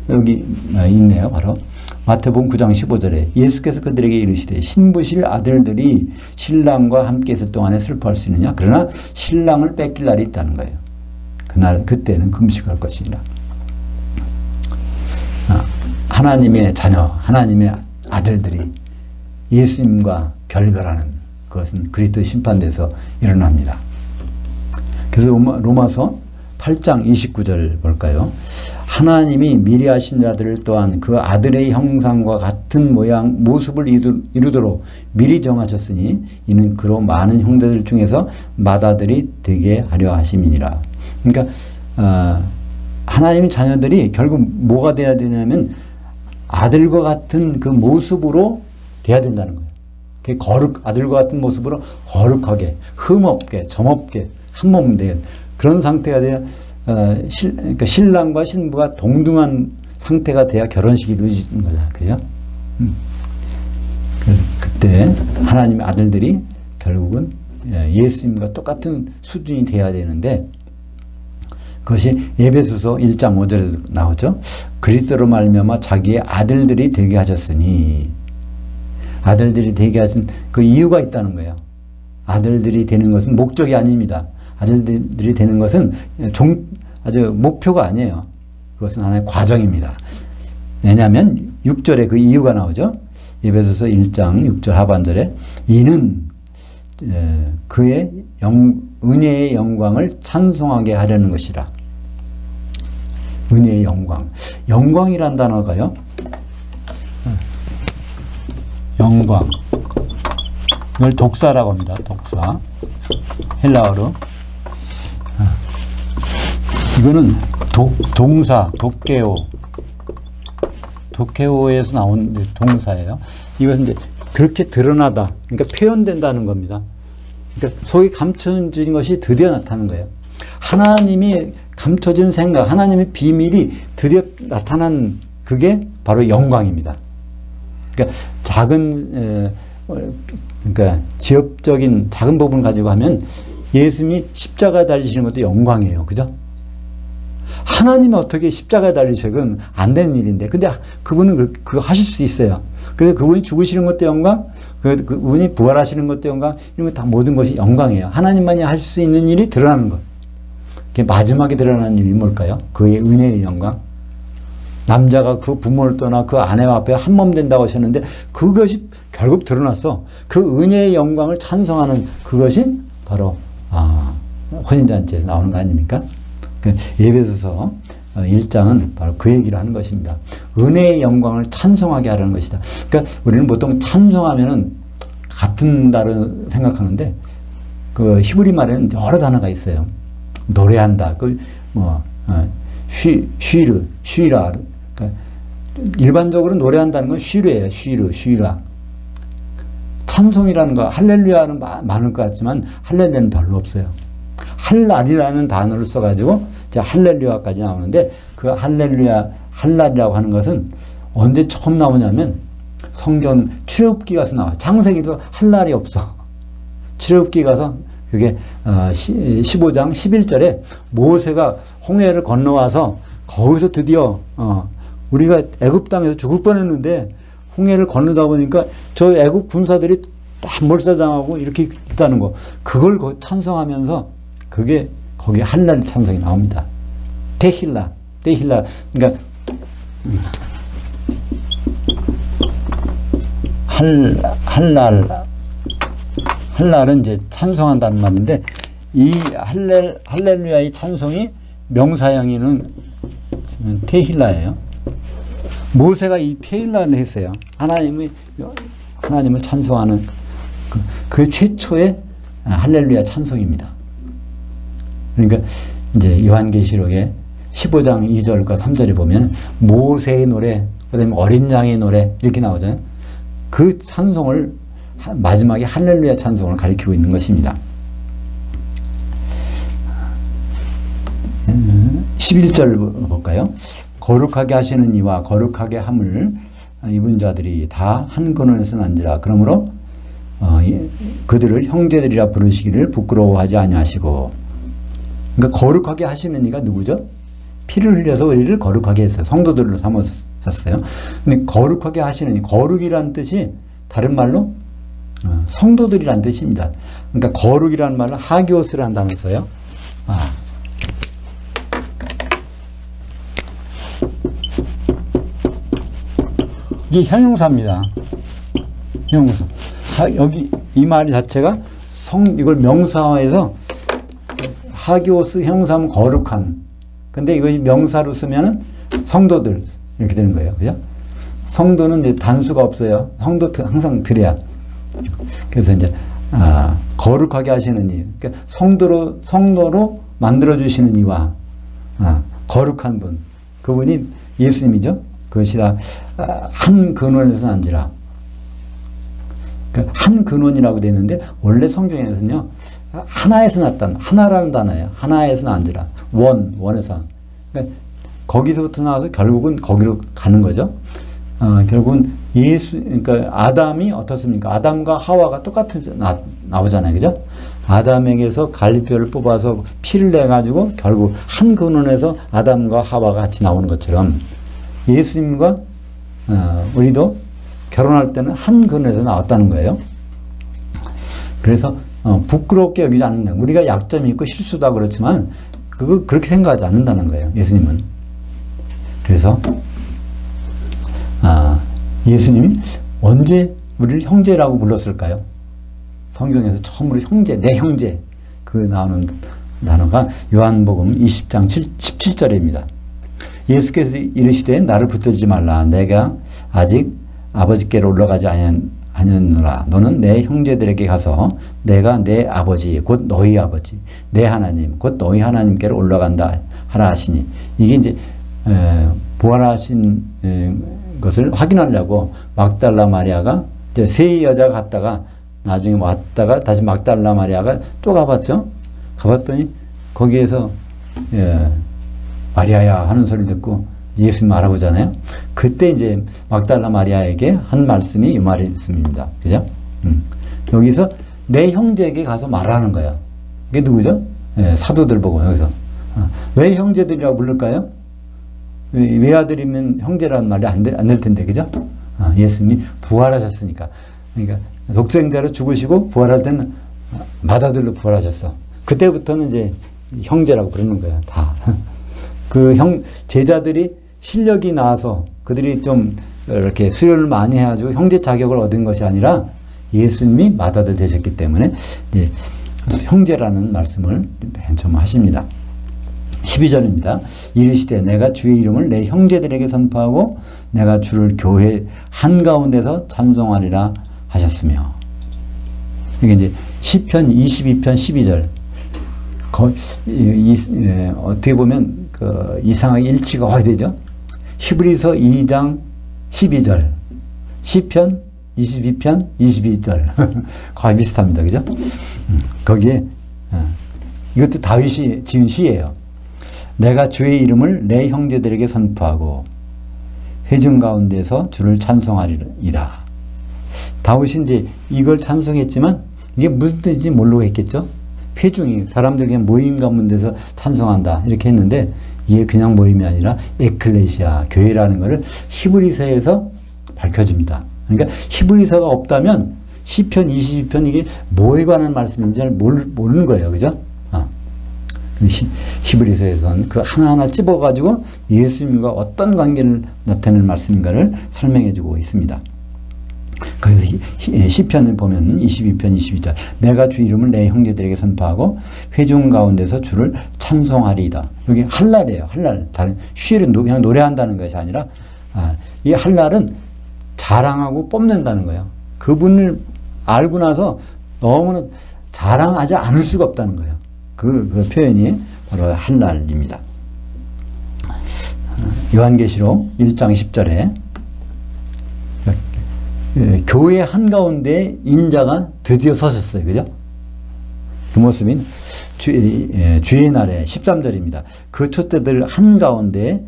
여기 있네요. 바로 마태복음 9장 15절에 예수께서 그들에게 이르시되 신부실 아들들이 신랑과 함께 있을 동안에 슬퍼할 수 있느냐? 그러나 신랑을 뺏길 날이 있다는 거예요. 그때는 금식할 것이니라. 하나님의 자녀, 하나님의 아들들이 예수님과 결별하는 그것은 그리스도의 심판대에서 일어납니다. 그래서 로마서 8장 29절 볼까요? 하나님이 미리 하신 자들을 또한 그 아들의 형상과 같은 모습을 이루도록 미리 정하셨으니 이는 그로 많은 형제들 중에서 맏아들이 되게 하려 하심이니라. 그러니까 하나님의 자녀들이 결국 뭐가 돼야 되냐면 아들과 같은 그 모습으로 돼야 된다는 거예요. 아들과 같은 모습으로 거룩하게, 흠없게, 점없게 한 몸 된 그런 상태가 돼야 그러니까 신랑과 신부가 동등한 상태가 돼야 결혼식이 이루어지는 거잖아요. 그죠? 그때 하나님의 아들들이 결국은 예수님과 똑같은 수준이 돼야 되는데 그것이 에베소서 1장 5절에도 나오죠. 그리스도로 말미암아 자기의 아들들이 되게 하셨으니 아들들이 되게 하신 그 이유가 있다는 거예요. 아들들이 되는 것은 목적이 아닙니다. 아들들이 되는 것은 아주 목표가 아니에요. 그것은 하나의 과정입니다. 왜냐하면 6절에 그 이유가 나오죠. 에베소서 1장 6절 하반절에 이는 그의 은혜의 영광을 찬송하게 하려는 것이라. 은혜의 영광. 영광이란 단어가요. 영광. 이걸 독사라고 합니다. 독사. 헬라어로. 이거는 동사, 독개오. 도케오에서 나온 동사예요. 이것은 이제 그렇게 드러나다, 그러니까 표현된다는 겁니다. 그러니까 속이 감춰진 것이 드디어 나타나는 거예요. 하나님이 감춰진 생각, 하나님의 비밀이 드디어 나타난 그게 바로 영광입니다. 그러니까 작은 그러니까 지엽적인 작은 부분 가지고 하면 예수님이 십자가에 달리시는 것도 영광이에요. 그죠? 하나님이 어떻게 십자가에 달리시건 안 되는 일인데, 근데 그분은 그거 하실 수 있어요. 그래서 그분이 죽으시는 것도 영광, 그분이 부활하시는 것도 영광, 이런 거 다 모든 것이 영광이에요. 하나님만이 할 수 있는 일이 드러나는 것. 그게 마지막에 드러나는 일이 뭘까요? 그의 은혜의 영광. 남자가 그 부모를 떠나 그 아내와 앞에 한 몸 된다고 하셨는데 그것이 결국 드러났어. 그 은혜의 영광을 찬송하는 그것이 바로 혼인잔치에서 나오는 거 아닙니까? 에베소서 1장은 바로 그 얘기를 하는 것입니다. 은혜의 영광을 찬송하게 하라는 것이다. 그러니까 우리는 보통 찬송하면은 같은 단어를 생각하는데 그 히브리 말에는 여러 단어가 있어요. 노래한다. 쉬라. 그러니까 일반적으로 노래한다는 건 쉬르예요. 쉬라. 찬송이라는 거, 할렐루야는 많을 것 같지만 할렐루야는 별로 없어요. 할랄이라는 단어를 써가지고 이제 할렐루야까지 나오는데 그 할랄이라고 하는 것은 언제 처음 나오냐면 성경 출애굽기 가서 나와. 창세기도 할랄이 없어. 출애굽기 가서 그게 15장 11절에 모세가 홍해를 건너와서 거기서 드디어 우리가 애굽 땅에서 죽을 뻔했는데 홍해를 건너다 보니까 저 애굽 군사들이 다 몰살당하고 이렇게 있다는 거, 그걸 찬송하면서 그게 거기 할랄 찬송이 나옵니다. 테힐라. 그러니까 할랄은 이제 찬송한다는 말인데 이 할렐루야의 찬송이 명사형이는 테힐라예요. 모세가 이 테힐라를 했어요. 하나님을 찬송하는 그 최초의 할렐루야 찬송입니다. 그러니까 이제 요한계시록에 15장 2절과 3절에 보면 모세의 노래, 그다음에 어린 양의 노래 이렇게 나오잖아요. 그 찬송을 마지막에 할렐루야 찬송을 가리키고 있는 것입니다. 11절 볼까요? 거룩하게 하시는 이와 거룩하게 함을 입은 자들이 다 한 근원에서 난지라. 그러므로 그들을 형제들이라 부르시기를 부끄러워하지 아니하시고. 그러니까 거룩하게 하시는 이가 누구죠? 피를 흘려서 우리를 거룩하게 했어요. 성도들로 삼으셨어요. 근데 거룩하게 하시는 이, 거룩이란 뜻이 다른 말로 성도들이란 뜻입니다. 그러니까 거룩이라는 말은 하기오스라는 단어를 써요. 이게 형용사입니다. 형용사. 여기 이 말 자체가 이걸 명사화해서 하기오스 형용사면 거룩한. 근데 이것이 명사로 쓰면은 성도들 이렇게 되는 거예요. 그죠? 성도는 이제 단수가 없어요. 성도 항상 들이야. 그래서 이제 거룩하게 하시는 이, 그러니까 성도로 만들어 주시는 이와 거룩한 분, 그분이 예수님이죠. 그것이 다 한 근원에서 난지라. 그러니까 한 근원이라고 되어 있는데 원래 성경에서는요 하나에서 났다는, 하나라는 단어예요. 하나에서 난지라. 원에서. 그러니까 거기서부터 나와서 결국은 거기로 가는 거죠. 결국은 그러니까 아담이 어떻습니까? 아담과 하와가 똑같은 나오잖아요. 그죠? 아담에게서 갈비뼈를 뽑아서 피를 내가지고 결국 한 근원에서 아담과 하와가 같이 나오는 것처럼 예수님과 우리도 결혼할 때는 한 근원에서 나왔다는 거예요. 그래서 부끄럽게 여기지 않는다. 우리가 약점이 있고 실수다 그렇지만 그거 그렇게 생각하지 않는다는 거예요. 예수님은. 그래서 예수님이 언제 우리를 형제라고 불렀을까요? 성경에서 처음으로 형제, 내 형제 그 나오는 단어가 요한복음 20장 17절입니다. 예수께서 이르시되 나를 붙들지 말라. 내가 아직 아버지께로 올라가지 아니하노라. 너는 내 형제들에게 가서 내가 내 아버지 곧 너희 아버지 내 하나님 곧 너희 하나님께로 올라간다 하라 하시니, 이게 이제 부활하신 것을 확인하려고 막달라 마리아가 이제 세 여자가 갔다가 나중에 왔다가 다시 막달라 마리아가 또 가봤죠. 가봤더니 거기에서 마리아야 하는 소리를 듣고 예수님 알아보잖아요. 그때 이제 막달라 마리아에게 한 말씀이 이 말씀입니다. 그죠? 여기서 내 형제에게 가서 말하는 거야. 이게 누구죠? 사도들 보고 여기서. 왜 형제들이라고 부를까요? 외아들이면 형제라는 말이 안 될 텐데, 그죠? 예수님이 부활하셨으니까. 그러니까 독생자로 죽으시고 부활할 때는 맏아들로 부활하셨어. 그때부터는 이제 형제라고 부르는 거야, 다. 제자들이 실력이 나와서 그들이 좀 이렇게 수련을 많이 해가지고 형제 자격을 얻은 것이 아니라 예수님이 맏아들 되셨기 때문에 이제 형제라는 말씀을 맨 처음 하십니다. 12절입니다. 이르시되 내가 주의 이름을 내 형제들에게 선포하고 내가 주를 교회 한가운데서 찬송하리라 하셨으며. 이게 이제 시편 22편 12절. 어떻게 보면 이상하게 일치가 와야 되죠. 히브리서 2장 12절, 시편 22편 22절 거의 비슷합니다. 그죠? 거기에 이것도 다윗이 지은 시예요. 내가 주의 이름을 내 형제들에게 선포하고 회중 가운데서 주를 찬송하리라. 다윗이 이제 이걸 찬송했지만 이게 무슨 뜻인지 모르고 했겠죠. 회중이 사람들 그냥 모임 가운데서 찬송한다 이렇게 했는데 이게 그냥 모임이 아니라 에클레시아 교회라는 것을 히브리서에서 밝혀줍니다. 그러니까 히브리서가 없다면 시편 22편 이게 뭐에 관한 말씀인지 잘 모르는 거예요. 그죠? 히브리서에서는 그 하나하나 찝어가지고 예수님과 어떤 관계를 나타내는 말씀인가를 설명해주고 있습니다. 그래서 시편을 보면 22편 22절 내가 주 이름을 내 형제들에게 선포하고 회중 가운데서 주를 찬송하리이다. 여기 할랄이에요. 할랄. 다른 쉬는 그냥 노래한다는 것이 아니라 이 할랄은 자랑하고 뽐낸다는 거예요. 그분을 알고 나서 너무나 자랑하지 않을 수가 없다는 거예요. 그 표현이 바로 할랄입니다. 요한계시록 1장 10절에 교회 한가운데 인자가 드디어 서셨어요. 그죠? 그 모습이 주의 날에 13절입니다. 그 촛대들 한가운데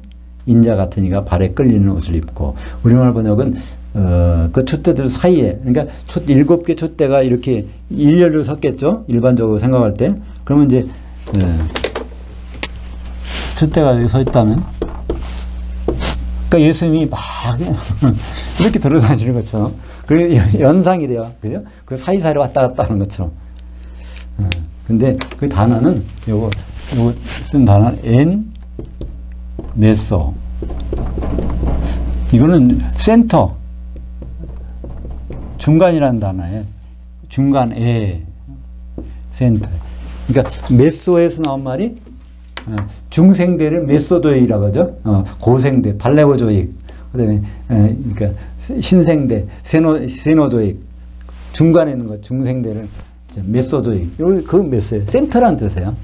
인자 같은 이가 발에 끌리는 옷을 입고, 우리말 번역은 그 촛대들 사이에, 그러니까 7개 촛대가 이렇게 일렬로 섰겠죠? 일반적으로 생각할 때. 그러면 이제 촛대가 여기 서 있다면, 그러니까 예수님이 막 이렇게 돌아다니는 것처럼, 그 연상이래요. 그죠? 그 사이사이로 왔다 갔다 하는 것처럼. 근데 그 단어는 요거 쓴 단어는 엔 메소. 이거는 센터, 중간이라는 단어에 중간에 센터. 그러니까 메소에서 나온 말이 중생대를 메소도익이라고 하죠. 고생대, 발레오조익. 그다음에 그러니까 신생대, 세노조익. 중간에 있는 것, 중생대를 메소도익. 그 메소예요. 센터라는 뜻이에요.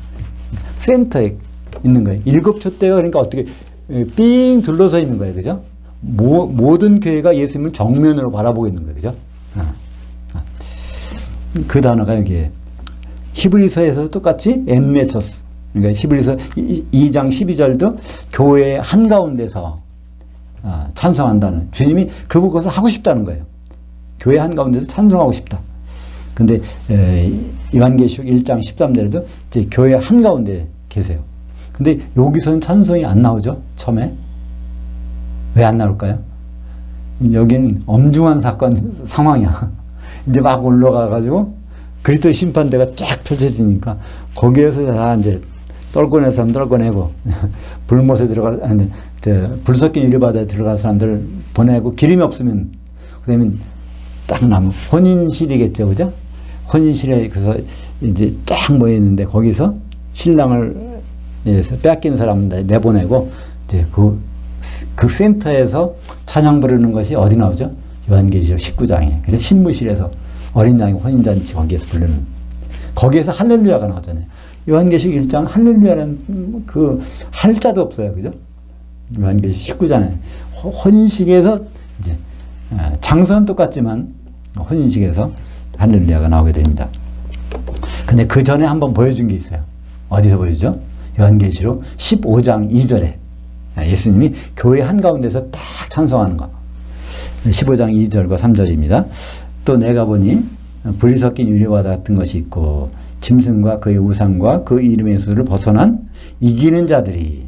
센터에 있는 거예요. 7촛대가 그러니까 어떻게 삥 둘러서 있는 거예요. 그죠? 모든 교회가 예수님을 정면으로 바라보고 있는 거예요. 그죠? 그 단어가 여기에 히브리서에서 똑같이 엔메소스. 그러니까 히브리서 2장 12절도 교회 한가운데서 찬송한다는, 주님이 그것을 하고 싶다는 거예요. 교회 한가운데서 찬송하고 싶다. 근데 요한계시록 1장 13절에도 이제 교회 한가운데 계세요. 근데 여기서는 찬송이 안 나오죠. 처음에. 왜 안 나올까요? 여기는 엄중한 사건 상황이야. 이제 막 올라가가지고 그리스도 심판대가 쫙 펼쳐지니까 거기에서 다 이제 떨궈낼 사람 떨궈내고 불못에 불 섞인 유리바다에 들어갈 사람들 보내고, 기름이 없으면 그러면 딱 남은 혼인실이겠죠. 그죠? 혼인실에 그래서 이제 쫙 모여 있는데 거기서 신랑을 뺏긴 사람들 내보내고 이제 그 센터에서 찬양 부르는 것이 어디 나오죠? 요한계시록 19장에. 그래서 신무실에서 어린 양의 혼인잔치 거기에서 부르는, 거기에서 할렐루야가 나오잖아요. 요한계시록 1장 할렐루야는 그 할자도 없어요. 그죠? 요한계시 19장에 혼인식에서 이제 장소는 똑같지만 혼인식에서 할렐루야가 나오게 됩니다. 근데 그 전에 한번 보여준 게 있어요. 어디서 보여주죠? 요한계시록 15장 2절에 예수님이 교회 한가운데서 딱 찬송하는 거. 15장 2절과 3절입니다. 또 내가 보니 불이 섞인 유리바다 같은 것이 있고 짐승과 그의 우상과 그 이름의 수를 벗어난 이기는 자들이,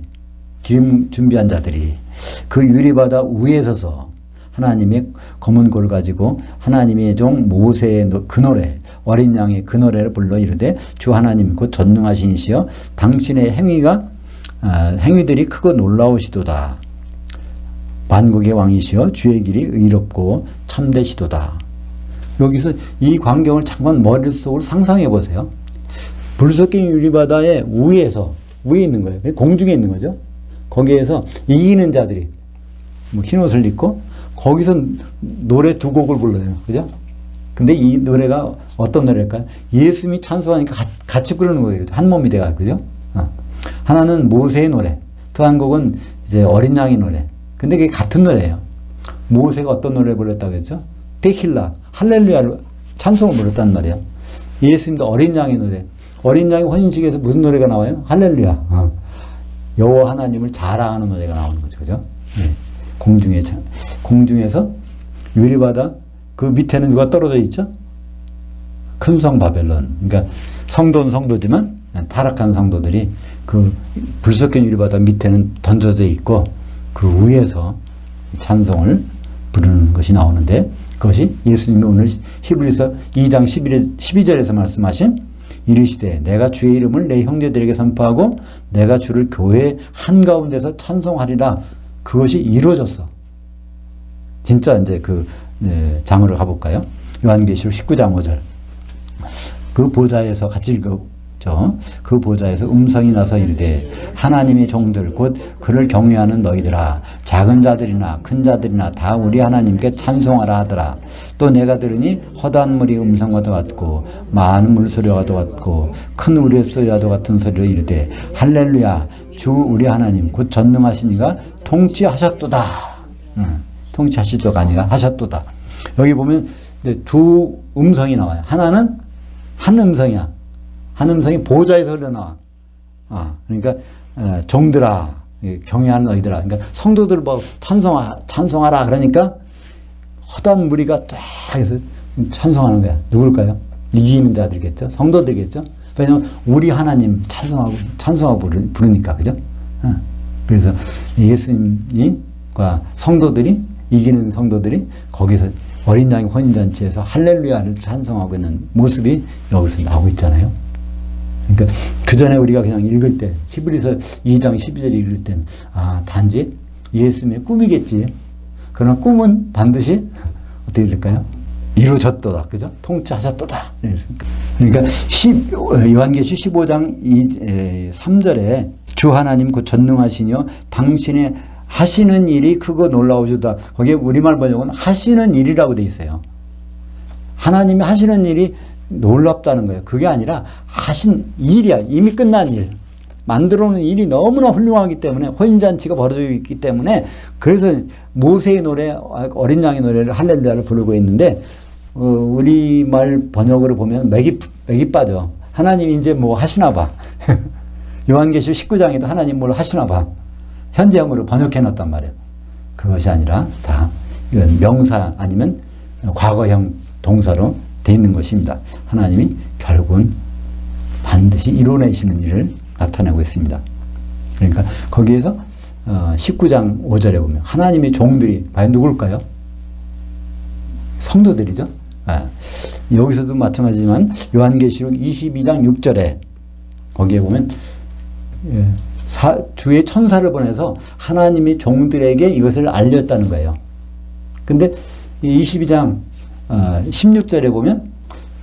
기름 준비한 자들이 그 유리바다 위에 서서 하나님의 검은 골을 가지고 하나님의 종 모세의 그 노래, 어린 양의 그 노래를 불러 이르되 주 하나님 곧 전능하신 이시여 당신의 행위들이 크고 놀라우시도다. 만국의 왕이시여 주의 길이 의롭고 참되시도다. 여기서 이 광경을 잠깐 머릿속으로 상상해 보세요. 불 섞인 유리바다의 위에 있는 거예요. 공중에 있는 거죠. 거기에서 이기는 자들이 흰 옷을 입고 거기서 노래 두 곡을 불러요. 그죠? 근데 이 노래가 어떤 노래일까요? 예수님이 찬송하니까 같이 부르는 거예요. 한 몸이 돼가, 그죠? 하나는 모세의 노래, 또 한 곡은 이제 어린 양의 노래. 근데 그게 같은 노래예요. 모세가 어떤 노래를 불렀다고 했죠? 테킬라, 할렐루야를 찬송을 불렀단 말이에요. 예수님도 어린 양의 노래. 어린 양의 혼인식에서 무슨 노래가 나와요? 할렐루야. 여호와 하나님을 자랑하는 노래가 나오는 거죠. 그죠? 네. 공중에서 유리바다 그 밑에는 누가 떨어져 있죠? 큰 성 바벨론. 그러니까 성도는 성도지만 타락한 성도들이 그 불섞인 유리바다 밑에는 던져져 있고 그 위에서 찬송을 부르는 것이 나오는데 그것이 예수님이 오늘 히브리서 2장 12절에서 말씀하신 이르시되 내가 주의 이름을 내 형제들에게 선포하고 내가 주를 교회 한가운데서 찬송하리라. 그것이 이루어졌어. 진짜 이제 그 장으로 가볼까요? 요한계시록 19장 5절. 그 보좌에서 같이 읽었죠. 그 보좌에서 음성이 나서 이르되 하나님의 종들 곧 그를 경외하는 너희들아 작은 자들이나 큰 자들이나 다 우리 하나님께 찬송하라 하더라. 또 내가 들으니 허다한 물이 음성과도 같고 많은 물소리와도 같고 큰 우리의 소리와도 같은 소리로 이르되 할렐루야 주 우리 하나님 곧 전능하신 이가 통치하셨도다. 통치하시도가 아니라 하셨도다. 여기 보면 두 음성이 나와요. 하나는 한 음성이야. 한 음성이 보좌에서 흘러나와. 그러니까 종들아 경외하는 너희들아. 그러니까 성도들 뭐 찬송하라 그러니까 허다한 무리가 쫙 해서 찬송하는 거야. 누굴까요? 이기는 자들이겠죠. 성도들이겠죠. 왜냐면 우리 하나님 찬송하고 부르니까. 그죠? 그래서 예수님과 성도들이 이기는 성도들이 거기서 어린 양의 혼인잔치에서 할렐루야를 찬송하고 있는 모습이 여기서 나오고 있잖아요. 그러니까 그 전에 우리가 그냥 읽을 때 히브리서 2장 12절 읽을 때는 단지 예수님의 꿈이겠지. 그러나 꿈은 반드시 어떻게 될까요? 이루어졌도다. 그죠? 통치하셨도다. 그러니까 요한계시 15장 3절에 주 하나님 곧 전능하시니요 당신의 하시는 일이 크고 놀라우시다. 거기에 우리말 번역은 하시는 일이라고 돼 있어요. 하나님이 하시는 일이 놀랍다는 거예요. 그게 아니라 하신 일이야. 이미 끝난 일. 만들어 놓은 일이 너무나 훌륭하기 때문에 혼인잔치가 벌어지고 있기 때문에 그래서 모세의 노래, 어린 양의 노래를 할렐루야를 부르고 있는데 우리말 번역으로 보면 맥이 빠져. 하나님이 이제 뭐 하시나 봐. 요한계시록 19장에도 하나님 뭘 하시나 봐. 현재형으로 번역해놨단 말이에요. 그것이 아니라 다 이건 명사 아니면 과거형 동사로 돼 있는 것입니다. 하나님이 결국은 반드시 이뤄내시는 일을 나타내고 있습니다. 그러니까 거기에서 19장 5절에 보면 하나님의 종들이 과연 누굴까요? 성도들이죠. 여기서도 마찬가지지만 요한계시록 22장 6절에 거기에 보면 주의 천사를 보내서 하나님의 종들에게 이것을 알렸다는 거예요. 근데 22장 16절에 보면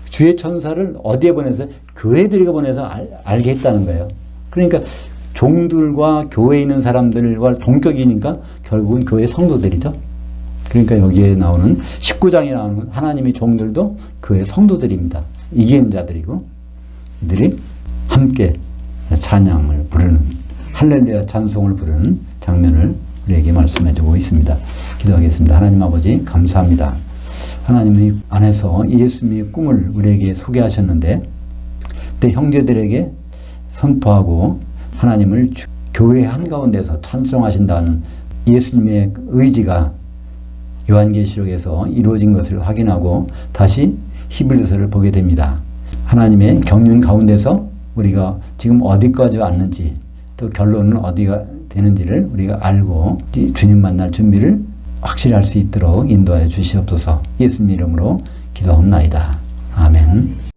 주의 천사를 어디에 보내서 교회들에게 보내서 알게 했다는 거예요. 그러니까 종들과 교회에 있는 사람들과 동격이니까 결국은 교회 성도들이죠. 그러니까 여기에 나오는 19장에 나오는 하나님의 종들도 교회 성도들입니다. 이기는 자들이고 이들이 함께 찬양을 부르는 할렐루야 찬송을 부르는 장면을 우리에게 말씀해주고 있습니다. 기도하겠습니다. 하나님 아버지 감사합니다. 하나님 안에서 예수님의 꿈을 우리에게 소개하셨는데 내 형제들에게 선포하고 하나님을 교회 한가운데서 찬송하신다는 예수님의 의지가 요한계시록에서 이루어진 것을 확인하고 다시 히브리서를 보게 됩니다. 하나님의 경륜 가운데서 우리가 지금 어디까지 왔는지 또 결론은 어디가 되는지를 우리가 알고 주님 만날 준비를 확실히 할 수 있도록 인도하여 주시옵소서. 예수님 이름으로 기도하옵나이다. 아멘.